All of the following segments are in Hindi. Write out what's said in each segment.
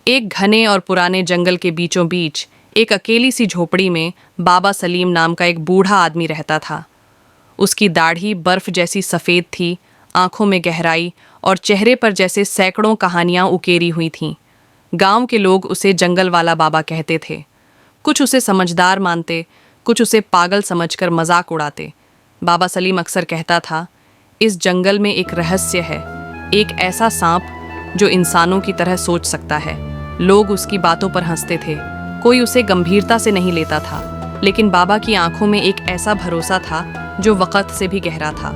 एक घने और पुराने जंगल के बीचों बीच एक अकेली सी झोपड़ी में बाबा सलीम नाम का एक बूढ़ा आदमी रहता था। उसकी दाढ़ी बर्फ जैसी सफ़ेद थी, आंखों में गहराई और चेहरे पर जैसे सैकड़ों कहानियां उकेरी हुई थीं। गांव के लोग उसे जंगल वाला बाबा कहते थे। कुछ उसे समझदार मानते, कुछ उसे पागल समझकर मजाक उड़ाते। बाबा सलीम अक्सर कहता था, इस जंगल में एक रहस्य है, एक ऐसा सांप जो इंसानों की तरह सोच सकता है। लोग उसकी बातों पर हंसते थे, कोई उसे गंभीरता से नहीं लेता था, लेकिन बाबा की आंखों में एक ऐसा भरोसा था जो वक़्त से भी गहरा था।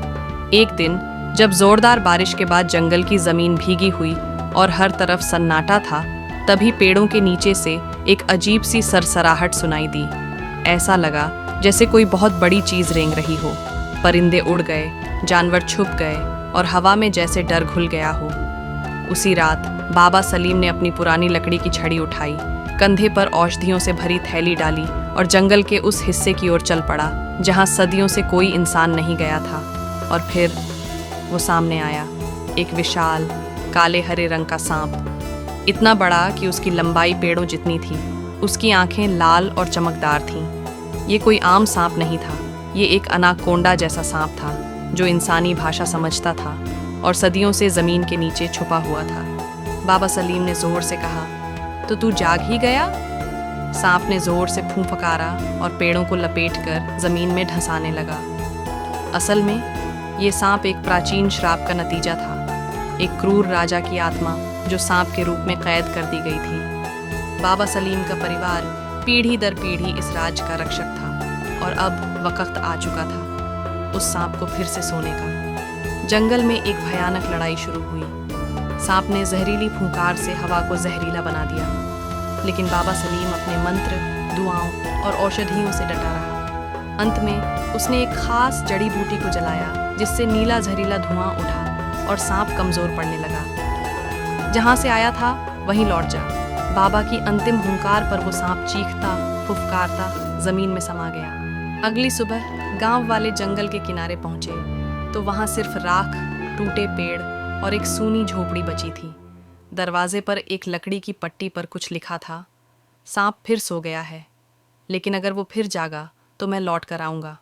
एक दिन जब जोरदार बारिश के बाद जंगल की जमीन भीगी हुई और हर तरफ सन्नाटा था, तभी पेड़ों के नीचे से एक अजीब सी सरसराहट सुनाई दी। ऐसा लगा जैसे कोई बहुत बड़ी चीज रेंग रही हो। परिंदे उड़ गए, जानवर छुप गए और हवा में जैसे डर घुल गया हो। उसी रात बाबा सलीम ने अपनी पुरानी लकड़ी की छड़ी उठाई, कंधे पर औषधियों से भरी थैली डाली और जंगल के उस हिस्से की ओर चल पड़ा जहां सदियों से कोई इंसान नहीं गया था। और फिर वो सामने आया, एक विशाल काले हरे रंग का सांप, इतना बड़ा कि उसकी लंबाई पेड़ों जितनी थी। उसकी आंखें लाल और चमकदार थीं। ये कोई आम सांप नहीं था, ये एक अनाकोंडा जैसा सांप था जो इंसानी भाषा समझता था और सदियों से जमीन के नीचे छुपा हुआ था। बाबा सलीम ने जोर से कहा, तो तू जाग ही गया? सांप ने जोर से फूंफकारा और पेड़ों को लपेटकर जमीन में धंसाने लगा। असल में ये सांप एक प्राचीन श्राप का नतीजा था, एक क्रूर राजा की आत्मा जो सांप के रूप में कैद कर दी गई थी। बाबा सलीम का परिवार पीढ़ी दर पीढ़ी इस राज का रक्षक था और अब वक्त आ चुका था उस सांप को फिर से सोने का। जंगल में एक भयानक लड़ाई शुरू हुई। सांप ने जहरीली फूंकार से हवा को जहरीला बना दिया, लेकिन बाबा सलीम अपने मंत्र, दुआओं और औषधियों से डटा रहा। अंत में उसने एक खास जड़ी बूटी को जलाया जिससे नीला जहरीला धुआं उठा और सांप कमजोर पड़ने लगा। जहां से आया था वहीं लौट जा। बाबा की अंतिम हुंकार पर वो सांप चीखता फुफकारता जमीन में समा गया। अगली सुबह गांव वाले जंगल के किनारे पहुंचे तो वहां सिर्फ राख, टूटे पेड़ और एक सूनी झोपड़ी बची थी। दरवाजे पर एक लकड़ी की पट्टी पर कुछ लिखा था, सांप फिर सो गया है, लेकिन अगर वो फिर जागा तो मैं लौट कर आऊँगा।